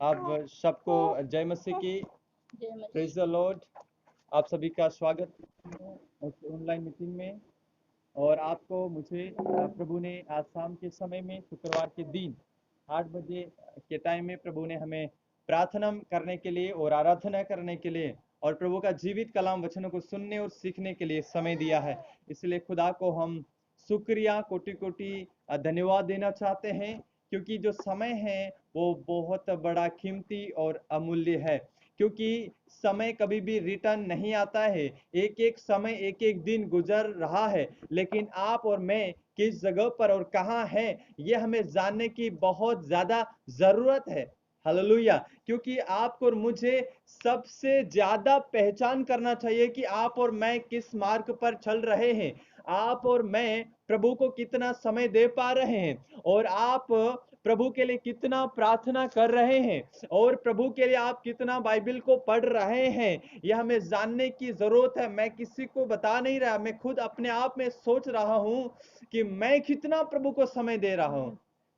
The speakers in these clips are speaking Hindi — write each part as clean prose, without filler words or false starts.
आप सबको जय मसीह की। जय मसीह। Praise the Lord. आप सभी का स्वागत ऑनलाइन मीटिंग में। और आपको मुझे प्रभु ने आज शाम के समय में शुक्रवार के दिन 8 बजे के टाइम में प्रभु ने हमें प्रार्थना करने के लिए और आराधना करने के लिए और प्रभु का जीवित कलाम वचनों को सुनने और सीखने के लिए समय दिया है। इसलिए खुदा को हम शुक्रिया कोटि कोटि धन्यवाद देना चाहते हैं, क्योंकि जो समय है वो बहुत बड़ा कीमती और अमूल्य है। क्योंकि समय कभी भी रिटर्न नहीं आता है। एक एक समय एक एक दिन गुजर रहा है, लेकिन आप और मैं किस जगह पर और कहाँ हैं ये हमें जानने की बहुत ज्यादा जरूरत है। हालेलुया। क्योंकि आपको और मुझे सबसे ज्यादा पहचान करना चाहिए कि आप और मैं किस मार्ग पर चल रहे हैं। आप और मैं प्रभु को कितना समय दे पा रहे हैं, और आप प्रभु के लिए कितना प्रार्थना कर रहे हैं, और प्रभु के लिए आप कितना बाइबल को पढ़ रहे हैं। यह हमें जानने की जरूरत है। मैं किसी को बता नहीं रहा, मैं खुद अपने आप में सोच रहा हूं कि मैं कितना प्रभु को समय दे रहा हूं।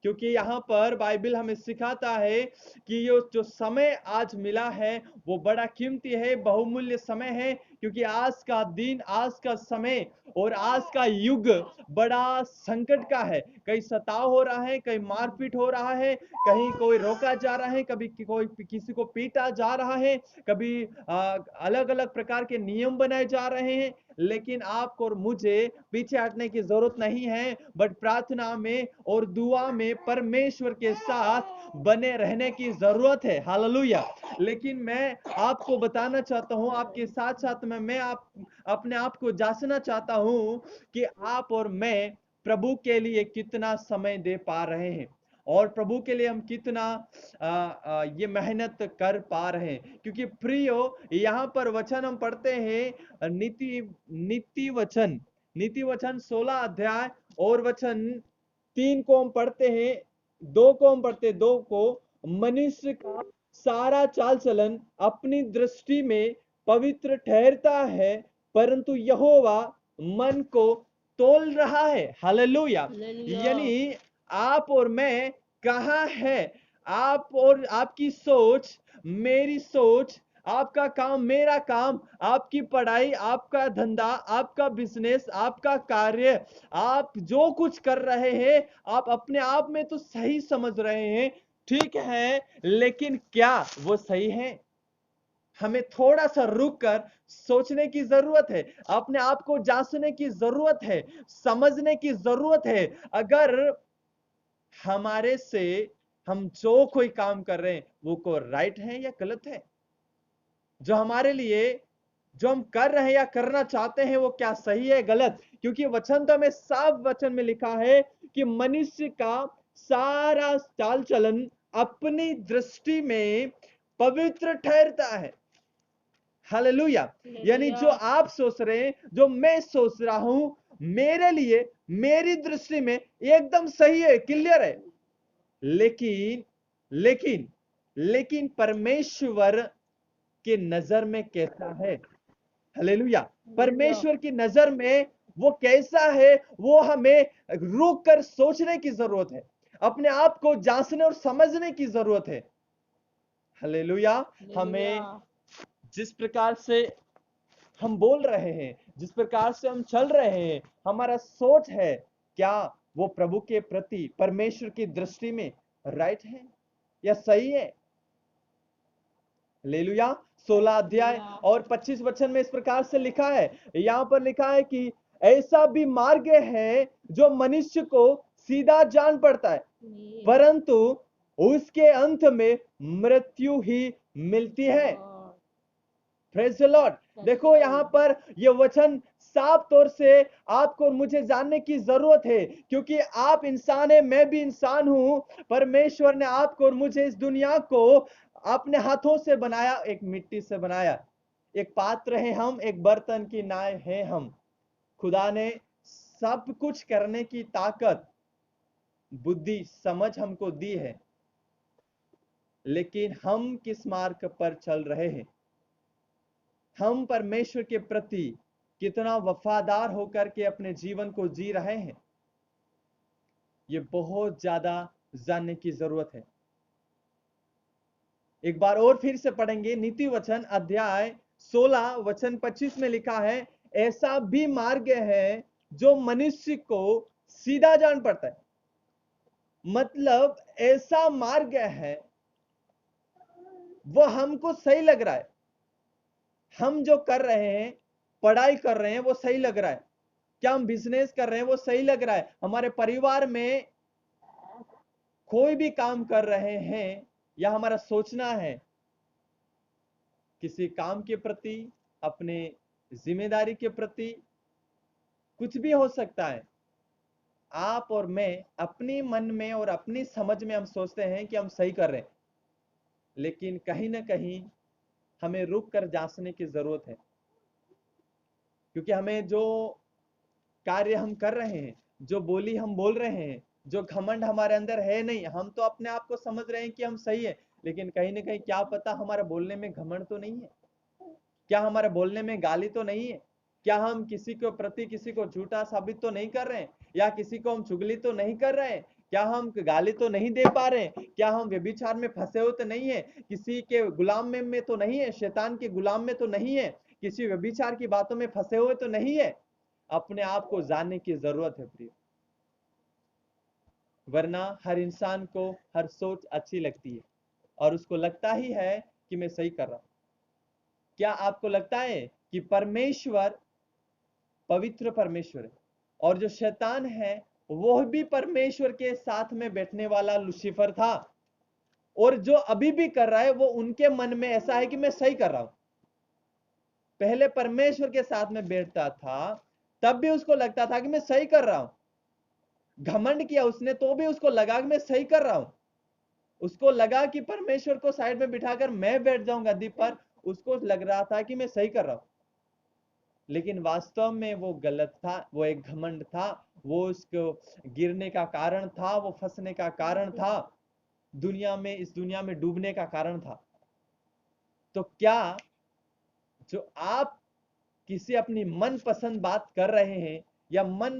क्योंकि यहाँ पर बाइबल हमें सिखाता है कि ये जो समय आज मिला है वो बड़ा कीमती है, बहुमूल्य समय है। क्योंकि आज का दिन, आज का समय और आज का युग बड़ा संकट का है। कहीं सताव हो रहा है, कहीं मारपीट हो रहा है, कहीं कोई रोका जा रहा है, कभी कोई किसी को पीटा जा रहा है, कभी अलग अलग प्रकार के नियम बनाए जा रहे हैं। लेकिन आपको और मुझे पीछे हटने की जरूरत नहीं है, बट प्रार्थना में और दुआ में परमेश्वर के साथ बने रहने की जरूरत है। हालेलुया। लेकिन मैं आपको बताना चाहता हूं, आपके साथ साथ में मैं अपने आप को जांचना चाहता हूं कि आप और मैं प्रभु के लिए कितना समय दे पा रहे हैं, और प्रभु के लिए हम कितना ये मेहनत कर पा रहे हैं। क्योंकि प्रियो, यहाँ पर वचन हम पढ़ते हैं, नीति वचन 16 अध्याय और वचन 3 को हम पढ़ते हैं, 2 को हम पढ़ते हैं, 2 को, मनुष्य का सारा चाल चलन अपनी दृष्टि में पवित्र ठहरता है, परंतु यहोवा मन को तोल रहा है। हालेलुया। हालेलुया। यानी आप और मैं कहाँ है, आप और आपकी सोच, मेरी सोच, आपका काम, मेरा काम, आपकी पढ़ाई, आपका धंधा, आपका बिजनेस, आपका कार्य, आप जो कुछ कर रहे हैं आप अपने आप में तो सही समझ रहे हैं, ठीक है, लेकिन क्या वो सही है? हमें थोड़ा सा रुक कर सोचने की जरूरत है, अपने आप को जांचने की जरूरत है, समझने की जरूरत है। अगर हमारे से हम जो कोई काम कर रहे हैं वो को राइट है या गलत है, जो हमारे लिए जो हम कर रहे हैं या करना चाहते हैं वो क्या सही है गलत। क्योंकि वचन तो हमें साफ वचन में लिखा है कि मनुष्य का सारा चाल चलन अपनी दृष्टि में पवित्र ठहरता है। हालेलुया। यानी जो आप सोच रहे हैं, जो मैं सोच रहा हूं, मेरे लिए, मेरी दृष्टि में एकदम सही है, क्लियर है। लेकिन लेकिन लेकिन परमेश्वर के नजर में कैसा है? हालेलुया। परमेश्वर की नजर में वो कैसा है, वो हमें रुक कर सोचने की जरूरत है, अपने आप को जांचने और समझने की जरूरत है। हालेलुया। हमें जिस प्रकार से हम बोल रहे हैं, जिस प्रकार से हम चल रहे हैं, हमारा सोच है, क्या वो प्रभु के प्रति, परमेश्वर की दृष्टि में राइट है या सही है? हालेलुया। 16 अध्याय और 25 वचन में इस प्रकार से लिखा है, यहां पर लिखा है कि ऐसा भी मार्ग है जो मनुष्य को सीधा जान पड़ता है, परंतु उसके अंत में मृत्यु ही मिलती है। Praise the Lord. देखो यहाँ पर ये वचन साफ तौर से आपको और मुझे जानने की जरूरत है, क्योंकि आप इंसान है, मैं भी इंसान हूं। परमेश्वर ने आपको और मुझे इस दुनिया को अपने हाथों से बनाया, एक मिट्टी से बनाया। एक पात्र है हम, एक बर्तन की नाव है हम। खुदा ने सब कुछ करने की ताकत, बुद्धि, समझ हमको दी है, लेकिन हम किस मार्ग पर चल रहे हैं? हम परमेश्वर के प्रति कितना वफादार होकर के अपने जीवन को जी रहे हैं, ये बहुत ज्यादा जानने की जरूरत है। एक बार और फिर से पढ़ेंगे। नीति वचन अध्याय 16 वचन 25 में लिखा है, ऐसा भी मार्ग है जो मनुष्य को सीधा जान पड़ता है। मतलब ऐसा मार्ग है, वो हमको सही लग रहा है, हम जो कर रहे हैं, पढ़ाई कर रहे हैं, वो सही लग रहा है, क्या हम बिजनेस कर रहे हैं वो सही लग रहा है, हमारे परिवार में कोई भी काम कर रहे हैं, या हमारा सोचना है किसी काम के प्रति, अपने जिम्मेदारी के प्रति, कुछ भी हो सकता है। आप और मैं अपनी मन में और अपनी समझ में हम सोचते हैं कि हम सही कर रहे हैं, लेकिन कहीं ना कहीं हमें रुक कर जांचने की जरूरत है। क्योंकि हमें जो कार्य हम कर रहे हैं, जो बोली हम बोल रहे हैं, जो घमंड हमारे अंदर है नहीं, हम तो अपने आप को समझ रहे हैं कि हम सही है, लेकिन कहीं ना कहीं क्या पता हमारा बोलने में घमंड तो नहीं है, क्या हमारे बोलने में गाली तो नहीं है, क्या हम किसी के प्रति किसी को झूठा साबित तो नहीं कर रहे हैं, या किसी को हम चुगली तो नहीं कर रहे हैं, क्या हम गाली तो नहीं दे पा रहे हैं, क्या हम व्यभिचार में फंसे हुए तो नहीं है, किसी के गुलाम में तो नहीं है, शैतान के गुलाम में तो नहीं है, किसी व्यभिचार की बातों में फंसे हुए तो नहीं है। अपने आप को जानने की जरूरत है प्रिय, वरना हर इंसान को हर सोच अच्छी लगती है और उसको लगता ही है कि मैं सही कर रहा हूं। क्या आपको लगता है कि परमेश्वर पवित्र परमेश्वर है, और जो शैतान है वह भी परमेश्वर के साथ में बैठने वाला लूसीफर था, और जो अभी भी कर रहा है वो उनके मन में ऐसा है कि मैं सही कर रहा हूं। पहले परमेश्वर के साथ में बैठता था, तब भी उसको लगता था कि मैं सही कर रहा हूं, घमंड किया उसने तो भी उसको लगा कि मैं सही कर रहा हूं, उसको लगा कि परमेश्वर को साइड में बिठाकर मैं बैठ जाऊंगा गद्दी पर, उसको लग रहा था कि मैं सही कर रहा हूं, लेकिन वास्तव में वो गलत था, वो एक घमंड था, वो उसको गिरने का कारण था, वो फंसने का कारण था, दुनिया में, इस दुनिया में डूबने का कारण था। तो क्या जो आप किसी अपनी मनपसंद बात कर रहे हैं, या मन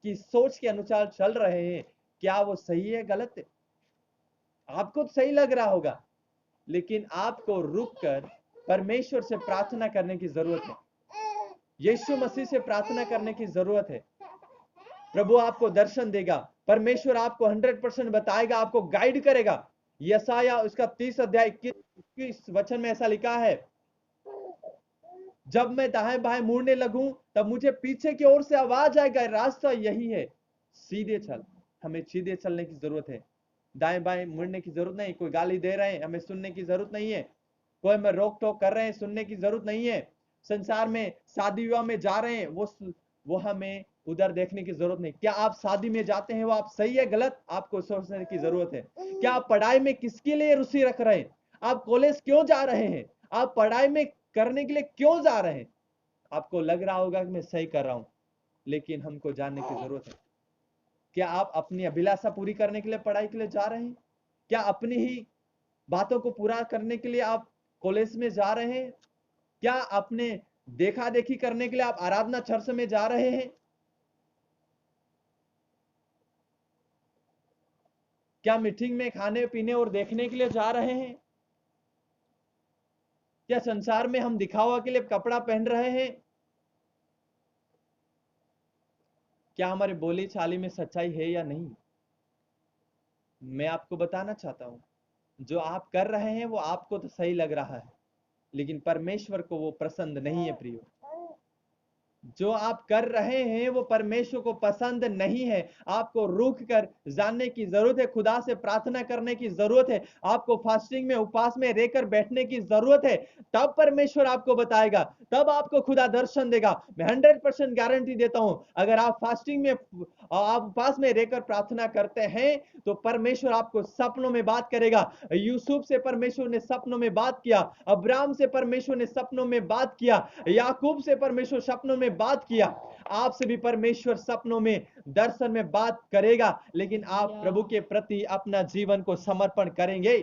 की सोच के अनुसार चल रहे हैं, क्या वो सही है गलत है? आपको तो सही लग रहा होगा, लेकिन आपको रुक कर परमेश्वर से प्रार्थना करने की जरूरत है, यीशु मसीह से प्रार्थना करने की जरूरत है। प्रभु आपको दर्शन देगा, परमेश्वर आपको 100% बताएगा, आपको गाइड करेगा। यसाया उसका 30 अध्याय 21 वचन में ऐसा लिखा है, जब मैं दाएं बाएं मुड़ने लगूं तब मुझे पीछे की ओर से आवाज आएगा, रास्ता यही है, सीधे चल। हमें सीधे चलने की जरूरत है, दाएं बाएं मुड़ने की जरूरत नहीं। कोई गाली दे रहे हैं, हमें सुनने की जरूरत नहीं है, कोई हमें रोक टोक कर रहे हैं, सुनने की जरूरत नहीं है। संसार में शादी विवाह में जा रहे हैं, वो हमें उधर देखने की जरूरत नहीं। क्या आप शादी में जाते हैं वो आप सही है गलत, आपको सोचने की जरूरत है। क्या आप पढ़ाई में किसके लिए रुचि रख रहे हैं, आप कॉलेज क्यों जा रहे हैं, आप पढ़ाई में करने के लिए क्यों जा रहे हैं? आपको लग रहा होगा कि मैं सही कर रहा हूं, लेकिन हमको जानने की जरूरत है, क्या आप अपनी अभिलाषा पूरी करने के लिए पढ़ाई के लिए जा रहे हैं? क्या अपनी ही बातों को पूरा करने के लिए आप कॉलेज में जा रहे हैं? क्या अपने देखा देखी करने के लिए आप आराधना चर्च में जा रहे हैं? क्या मीटिंग में खाने पीने और देखने के लिए जा रहे हैं? क्या संसार में हम दिखावा के लिए कपड़ा पहन रहे हैं? क्या हमारे बोली चाली में सच्चाई है या नहीं? मैं आपको बताना चाहता हूं, जो आप कर रहे हैं वो आपको तो सही लग रहा है, लेकिन परमेश्वर को वो पसंद नहीं है प्रियो। जो आप कर रहे हैं वो परमेश्वर को पसंद नहीं है। आपको रुक कर जानने की जरूरत है, खुदा से प्रार्थना करने की जरूरत है, आपको फास्टिंग में उपवास में रहकर बैठने की जरूरत है। तब परमेश्वर आपको बताएगा, तब आपको खुदा दर्शन देगा। मैं 100% गारंटी देता हूं, अगर आप फास्टिंग में, आप उपवास में रहकर प्रार्थना करते हैं, तो परमेश्वर आपको सपनों में बात करेगा। यूसुफ से परमेश्वर ने सपनों में बात किया, अब्राहम से परमेश्वर ने सपनों में बात किया, याकूब से परमेश्वर सपनों में बात किया। आपसे भी परमेश्वर सपनों में, दर्शन में बात करेगा, लेकिन आप प्रभु के प्रति अपना जीवन को समर्पण करेंगे।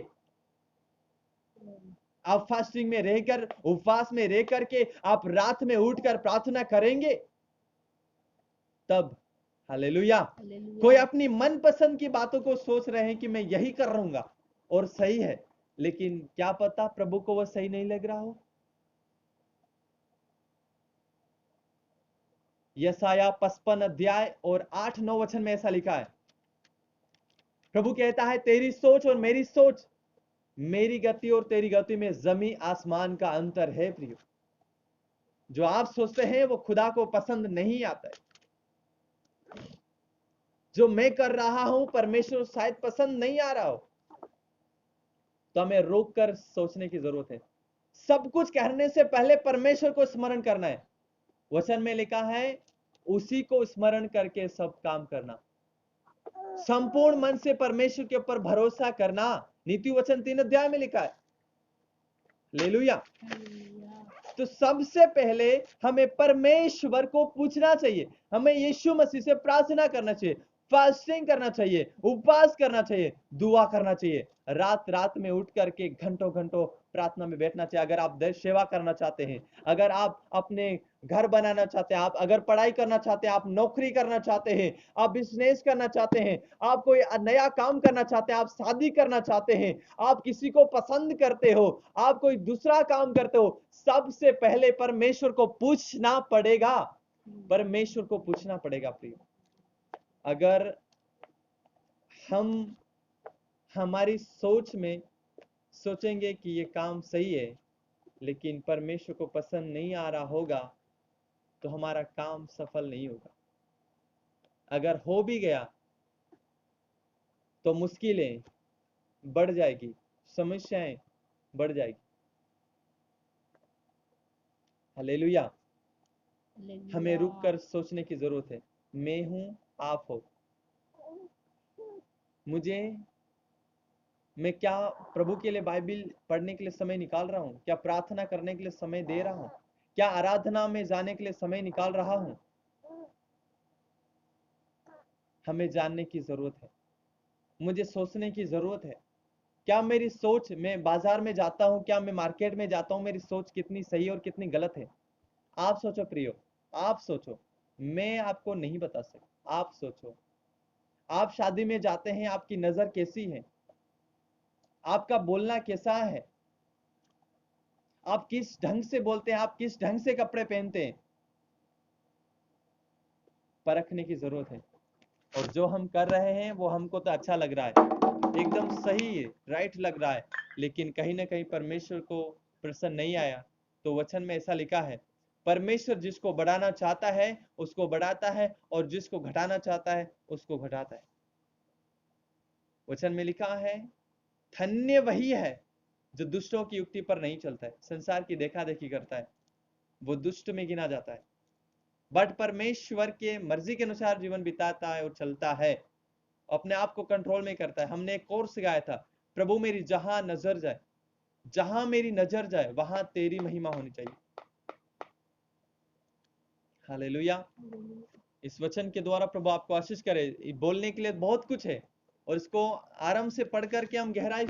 आप फास्टिंग में रहकर, उपवास में रह करके आप रात में उठकर प्रार्थना करेंगे, तब हालेलुया। कोई अपनी मनपसंद की बातों को सोच रहे हैं कि मैं यही कर रहूंगा और सही है, लेकिन क्या पता प्रभु को वो सही नहीं लग रहा हो। यशाया 55 अध्याय और 8-9 वचन में ऐसा लिखा है, प्रभु कहता है तेरी सोच और मेरी सोच, मेरी गति और तेरी गति में जमीन आसमान का अंतर है प्रियो। जो आप सोचते हैं वो खुदा को पसंद नहीं आता है। जो मैं कर रहा हूं परमेश्वर शायद पसंद नहीं आ रहा हो, तो हमें रोक कर सोचने की जरूरत है। सब कुछ करने से पहले परमेश्वर को स्मरण करना है। वचन में लिखा है उसी को स्मरण करके सब काम करना, संपूर्ण मन से परमेश्वर के ऊपर भरोसा करना। नीति वचन 3 अध्याय में लिखा है। हालेलुया। तो सबसे पहले हमें परमेश्वर को पूछना चाहिए, हमें यीशु मसीह से प्रार्थना करना चाहिए, फास्टिंग करना चाहिए, उपवास करना चाहिए, दुआ करना चाहिए, रात रात में उठ करके घंटों घंटों प्रार्थना में बैठना चाहिए। अगर आप देश सेवा करना चाहते हैं, अगर आप अपने घर बनाना चाहते हैं, आप अगर पढ़ाई करना चाहते हैं, आप नौकरी करना चाहते हैं, आप बिजनेस करना चाहते हैं, आप कोई नया काम करना चाहते हैं, आप शादी करना चाहते हैं, आप किसी को पसंद करते हो, आप कोई दूसरा काम करते हो, सबसे पहले परमेश्वर को पूछना पड़ेगा। परमेश्वर को पूछना पड़ेगा प्रिय। अगर हम हमारी सोच में सोचेंगे कि ये काम सही है लेकिन परमेश्वर को पसंद नहीं आ रहा होगा, तो हमारा काम सफल नहीं होगा। अगर हो भी गया तो मुश्किलें बढ़ जाएगी, समस्याएं बढ़ जाएगी। हालेलुया। हमें रुक कर सोचने की जरूरत है। मैं हूं, आप हो। मैं क्या प्रभु के लिए बाइबल पढ़ने के लिए समय निकाल रहा हूं? क्या प्रार्थना करने के लिए समय दे रहा हूं? क्या आराधना में जाने के लिए समय निकाल रहा हूं? हमें जानने की जरूरत है, मुझे सोचने की जरूरत है। क्या मेरी सोच, मैं बाजार में जाता हूं, क्या मैं मार्केट में जाता हूं, मेरी सोच कितनी सही और कितनी गलत है? आप सोचो प्रियो, आप सोचो। मैं आपको नहीं बता सकता, आप सोचो। आप शादी में जाते हैं, आपकी नजर कैसी है? आपका बोलना कैसा है? आप किस ढंग से बोलते हैं? आप किस ढंग से कपड़े पहनते हैं? परखने की जरूरत है। और जो हम कर रहे हैं वो हमको तो अच्छा लग रहा है, एकदम सही है, राइट लग रहा है, लेकिन कहीं ना कहीं परमेश्वर को प्रसन्न नहीं आया। तो वचन में ऐसा लिखा है, परमेश्वर जिसको बढ़ाना चाहता है उसको बढ़ाता है और जिसको घटाना चाहता है उसको घटाता है। वचन में लिखा है धन्य वही है जो दुष्टों की युक्ति पर नहीं चलता है, संसार की देखा देखी करता है, वो दुष्ट में गिना जाता है। बट परमेश्वर के मर्जी के अनुसार जीवन बिताता है और चलता है, अपने आप को कंट्रोल में करता है। हमने एक कोर्स गाया था, प्रभु मेरी जहां नजर जाए, जहां मेरी नजर जाए वहां तेरी महिमा होनी चाहिए। हालेलुया। इस वचन के द्वारा प्रभु आपको आशीष करे। बोलने के लिए बहुत कुछ है और इसको आराम से पढ़ करके हम गहराई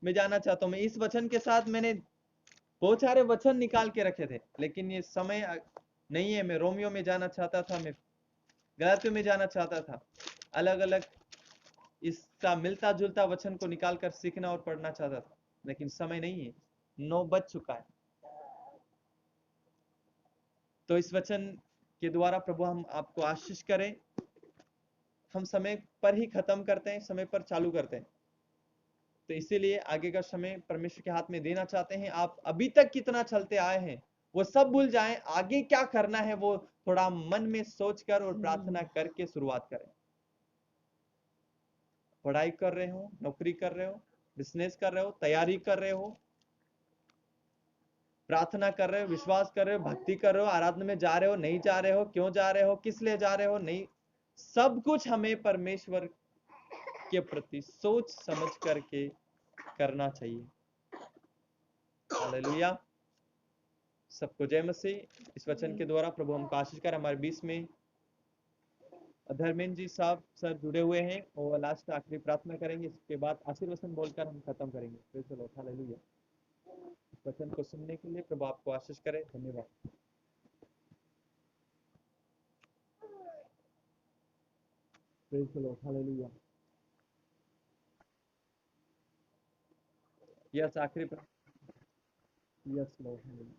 में जाना चाहता हूं। मैं इस वचन के साथ मैंने बहुत सारे वचन निकाल के रखे थे, लेकिन ये समय नहीं है। मैं रोमियो में जाना चाहता था, मैं गलातियों में जाना चाहता था, अलग अलग इसका मिलता जुलता वचन को निकाल कर सीखना और पढ़ना चाहता था, लेकिन समय नहीं है, 9 बज चुका है। तो इस वचन के द्वारा प्रभु हम आपको आशीष करें। हम समय पर ही खत्म करते हैं, समय पर चालू करते हैं, तो इसीलिए आगे का समय परमेश्वर के हाथ में देना चाहते हैं। आप अभी तक कितना चलते आए हैं वो सब भूल जाएं, आगे क्या करना है वो थोड़ा मन में सोचकर और प्रार्थना करके शुरुआत करें। पढ़ाई कर रहे हो, नौकरी कर रहे हो, बिजनेस कर रहे हो, तैयारी कर रहे हो, प्रार्थना कर रहे हो, विश्वास कर रहे हो, भक्ति कर रहे हो, आराधना में जा रहे हो, नहीं जा रहे हो, क्यों जा रहे हो, किस लिए जा रहे हो, नहीं, सब कुछ हमें परमेश्वर के प्रति सोच समझ करके करना चाहिए। हालेलुया। सबको जय मसीह। इस वचन के द्वारा प्रभु हमको आशीष कर। हमारे बीच में धर्मेंद्र जी साहब सर जुड़े हुए हैं और लास्ट आखिरी प्रार्थना करेंगे, इसके बाद आशीर्वचन बोलकर हम खत्म करेंगे। Praise the Lord. हालेलुया। इस वचन को सुनने के लिए प्रभु आपको आशीष करे। धन्यवाद। Praise the Lord. Hallelujah. Yes आखिरी यस लॉर्ड।